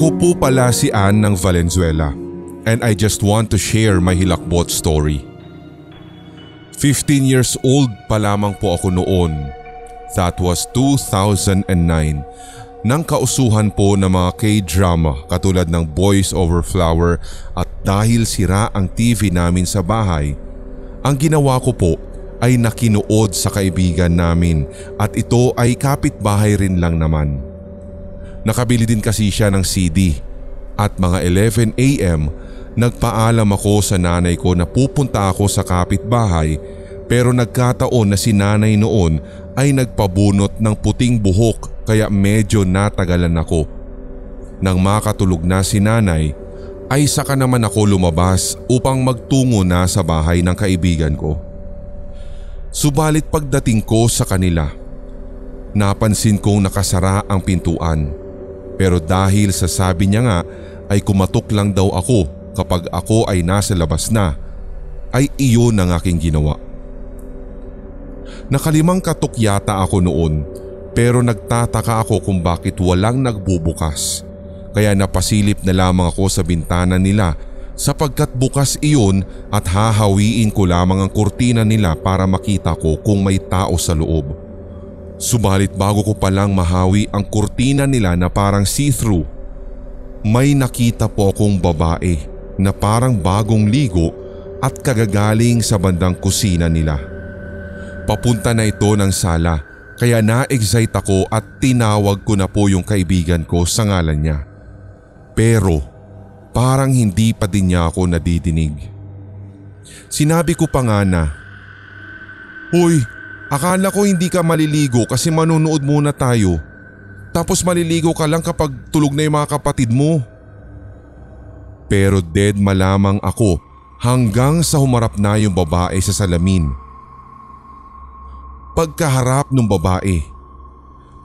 Ako po pala si Ann ng Valenzuela and I just want to share my hilakbot story. 15 years old pa lamang po ako noon. That was 2009. Nang kausuhan po ng mga K-drama katulad ng Boys Over Flower at dahil sira ang TV namin sa bahay, ang ginawa ko po ay nakinood sa kaibigan namin at ito ay kapitbahay rin lang naman. Nakabili din kasi siya ng CD at mga 11 AM nagpaalam ako sa nanay ko na pupunta ako sa kapitbahay pero nagkataon na si nanay noon ay nagpabunot ng puting buhok kaya medyo natagalan ako. Nang makatulog na si nanay ay saka naman ako lumabas upang magtungo na sa bahay ng kaibigan ko. Subalit pagdating ko sa kanila, napansin kong nakasara ang pintuan. Pero dahil sa sabi niya nga ay kumatok lang daw ako kapag ako ay nasa labas na, ay iyon ang aking ginawa. Nakalimang katok yata ako noon pero nagtataka ako kung bakit walang nagbubukas. Kaya napasilip na lamang ako sa bintana nila sapagkat bukas iyon at hahawiin ko lamang ang kurtina nila para makita ko kung may tao sa loob. Subalit bago ko palang mahawi ang kurtina nila na parang see-through, may nakita po akong babae na parang bagong ligo at kagagaling sa bandang kusina nila. Papunta na ito ng sala kaya na-excite ako at tinawag ko na po yung kaibigan ko sa ngalan niya. Pero parang hindi pa din niya ako nadidinig. Sinabi ko pa nga na, "Hoy, akala ko hindi ka maliligo kasi manunood muna tayo. Tapos maliligo ka lang kapag tulog na yung mga kapatid mo." Pero dead malamang ako hanggang sa humarap na yung babae sa salamin. Pagkaharap ng babae,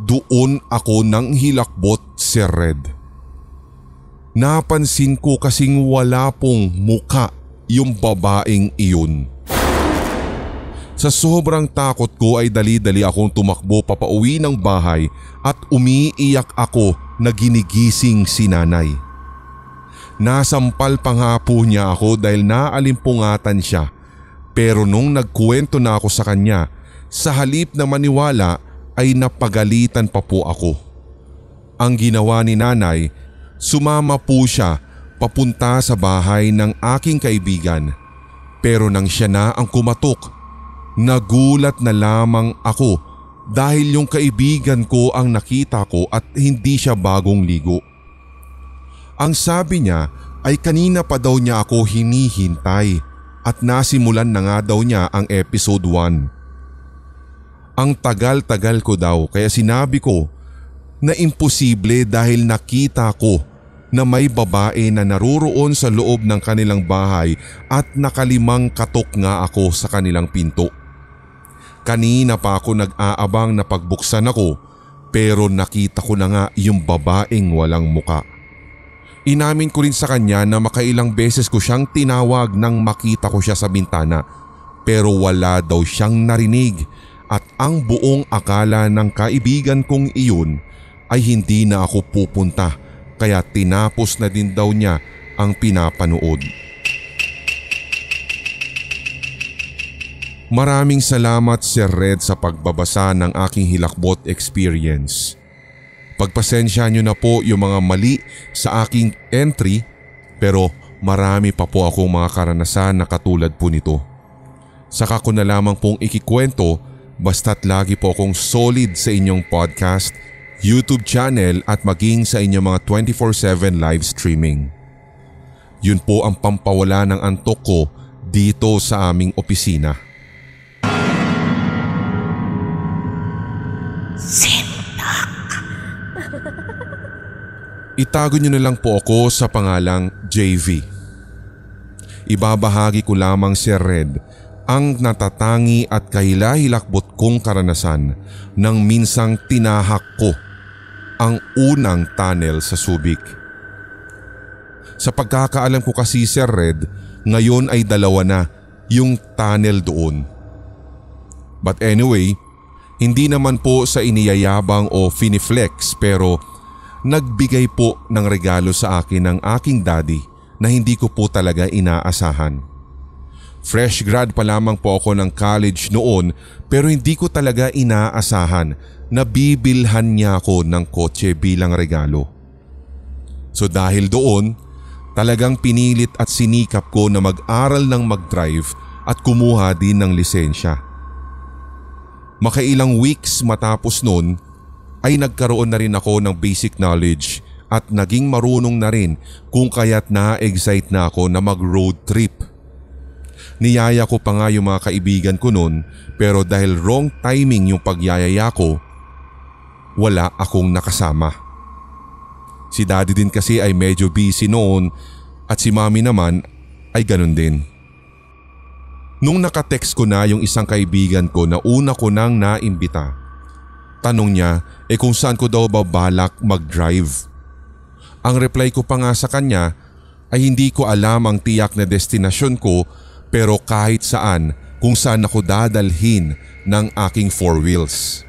doon ako nang hilakbot, Sir Red. Napansin ko kasing wala pong muka yung babaeng iyon. Sa sobrang takot ko ay dali-dali akong tumakbo papauwi ng bahay at umiiyak ako na ginigising si nanay. Nasampal pa nga po niya ako dahil naalimpungatan siya pero nung nagkuwento na ako sa kanya, sa halip na maniwala ay napagalitan pa po ako. Ang ginawa ni nanay, sumama po siya papunta sa bahay ng aking kaibigan pero nang siya na ang kumatok, nagulat na lamang ako dahil yung kaibigan ko ang nakita ko at hindi siya bagong ligo. Ang sabi niya ay kanina pa daw niya ako hinihintay at nasimulan na nga daw niya ang episode 1. Ang tagal-tagal ko daw kaya sinabi ko na imposible dahil nakita ko na may babae na naruroon sa loob ng kanilang bahay at nakalimang katok nga ako sa kanilang pinto. Kanina pa ako nag-aabang na pagbuksan ako pero nakita ko na nga yung babaeng walang muka. Inamin ko rin sa kanya na makailang beses ko siyang tinawag nang makita ko siya sa bintana pero wala daw siyang narinig at ang buong akala ng kaibigan kong iyon ay hindi na ako pupunta kaya tinapos na din daw niya ang pinapanood. Maraming salamat Sir Red sa pagbabasa ng aking hilakbot experience. Pagpasensya niyo na po yung mga mali sa aking entry pero marami pa po akong mga karanasan na katulad po nito. Saka ko na lamang pong ikikwento basta't lagi po akong solid sa inyong podcast, YouTube channel at maging sa inyong mga 24/7 live streaming. Yun po ang pampawala ng antok ko dito sa aming opisina. Itago niyo na lang po ako sa pangalang JV. Ibabahagi ko lamang Sir Red ang natatangi at kahilahilakbot kong karanasan nang minsang tinahak ko ang unang tunnel sa Subic. Sa pagkakaalam ko kasi Sir Red, ngayon ay 2 na yung tunnel doon. But anyway, hindi naman po sa iniyayabang o finiflex pero nagbigay po ng regalo sa akin ng aking daddy na hindi ko po talaga inaasahan. Fresh grad pa lamang po ako ng college noon pero hindi ko talaga inaasahan na bibilhan niya ako ng kotse bilang regalo. So dahil doon, talagang pinilit at sinikap ko na mag-aral ng mag-drive at kumuha din ng lisensya. Makailang weeks matapos noon ay nagkaroon na rin ako ng basic knowledge at naging marunong na rin kung kaya't na-excite na ako na mag-road trip. Niyaya ko pa nga yung mga kaibigan ko noon pero dahil wrong timing yung pagyayaya ko, wala akong nakasama. Si daddy din kasi ay medyo busy noon at si mami naman ay ganun din. Nung nakatext ko na yung isang kaibigan ko na una ko nang naimbita, tanong niya kung saan ko daw ba balak mag-drive. Ang reply ko pa nga sa kanya ay hindi ko alam ang tiyak na destinasyon ko pero kahit saan kung saan ako dadalhin ng aking 4 wheels.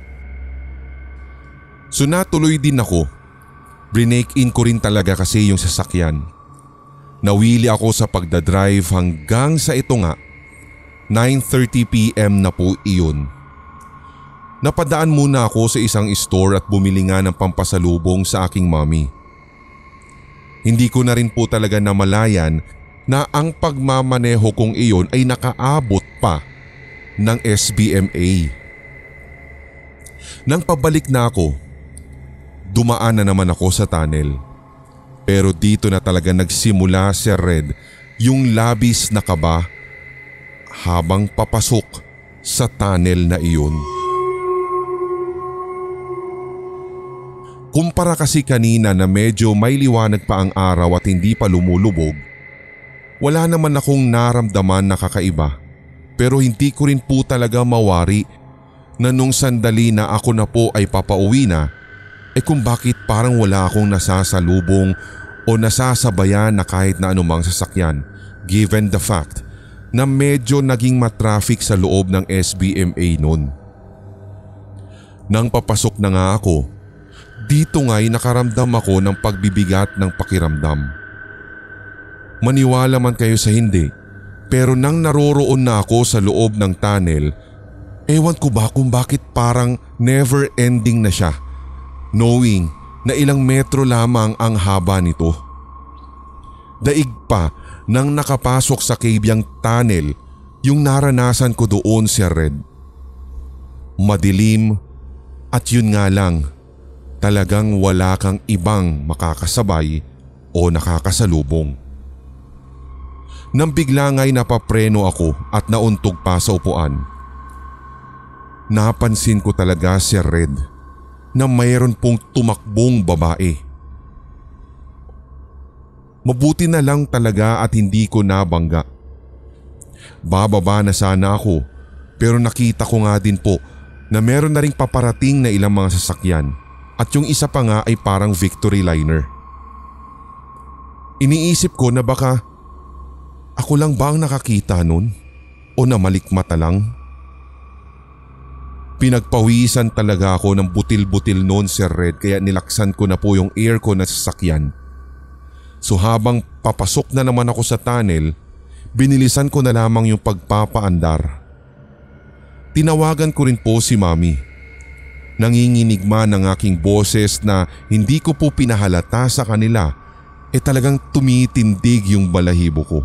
So natuloy din ako. Brinake in ko rin talaga kasi yung sasakyan. Nawili ako sa pagdadrive hanggang sa ito nga, 9:30 PM na po iyon. Napadaan muna ako sa isang store at bumili nga ng pampasalubong sa aking mommy. Hindi ko na rin po talaga namalayan na ang pagmamaneho kong iyon ay nakaabot pa ng SBMA. Nang pabalik na ako, dumaan na naman ako sa tunnel. Pero dito na talaga nagsimula, Sir Red, yung labis na kaba habang papasok sa tunnel na iyon. Kumpara kasi kanina na medyo may liwanag pa ang araw at hindi pa lumulubog, wala naman akong naramdaman na kakaiba. Pero hindi ko rin po talaga mawari na nung sandali na ako na po ay papauwi na, kung bakit parang wala akong nasasalubong o nasasabayan na kahit na anumang sasakyan given the fact na medyo naging matraffic sa loob ng SBMA noon. Nang papasok na nga ako, dito nga'y nakaramdam ako ng pagbibigat ng pakiramdam. Maniwala man kayo sa hindi, pero nang naroroon na ako sa loob ng tunnel, ewan ko ba kung bakit parang never ending na siya. Knowing na ilang metro lamang ang haba nito. Daig pa nang nakapasok sa kabyang tunnel yung naranasan ko doon, Sir Red. Madilim at yun nga lang, talagang wala kang ibang makakasabay o nakakasalubong. Nang bigla nga'y napapreno ako at nauntog pa sa upuan. Napansin ko talaga, Sir Red, na mayroon pong tumakbong babae. Mabuti na lang talaga at hindi ko nabangga. Bababa na sana ako pero nakita ko nga din po na meron na ring paparating na ilang mga sasakyan at yung isa pa nga ay parang victory liner. Iniisip ko na baka ako lang ba ang nakakita nun o namalikmata lang? Pinagpawisan talaga ako ng butil-butil noon, Sir Red, kaya nilaksan ko na po yung aircon na sasakyan. So habang papasok na naman ako sa tunnel, binilisan ko na lamang yung pagpapaandar. Tinawagan ko rin po si Mami. Nanginginig man ang aking boses na hindi ko po pinahalata sa kanila, talagang tumitindig yung balahibo ko.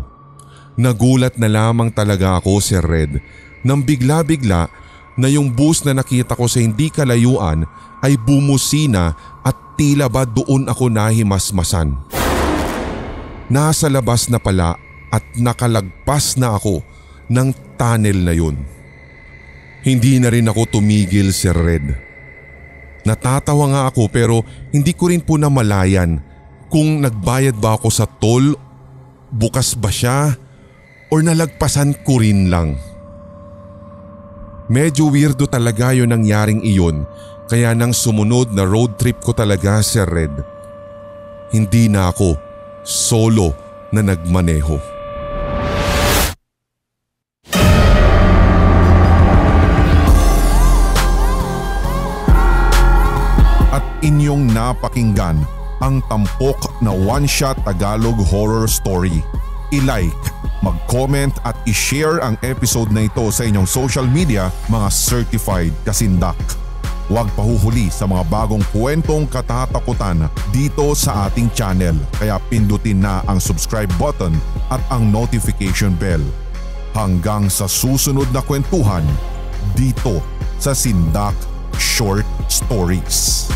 Nagulat na lamang talaga ako, Sir Red, nang bigla-bigla na yung bus na nakita ko sa hindi kalayuan ay bumusina at tila ba doon ako nahimasmasan. Nasa labas na pala at nakalagpas na ako ng tunnel na yun. Hindi na rin ako tumigil, Sir Red. Natatawa nga ako pero hindi ko rin po namalayan kung nagbayad ba ako sa toll, bukas ba siya, or nalagpasan ko rin lang. Medyo weirdo talaga yung nangyaring iyon kaya nang sumunod na road trip ko talaga, Sir Red, hindi na ako solo na nagmaneho. At inyong napakinggan ang tampok na one-shot Tagalog horror story. I-like, mag-comment at i-share ang episode na ito sa inyong social media, mga certified kasindak. Huwag pahuhuli sa mga bagong kwentong katatakutan dito sa ating channel, kaya pindutin na ang subscribe button at ang notification bell. Hanggang sa susunod na kwentuhan dito sa Sindak Short Stories.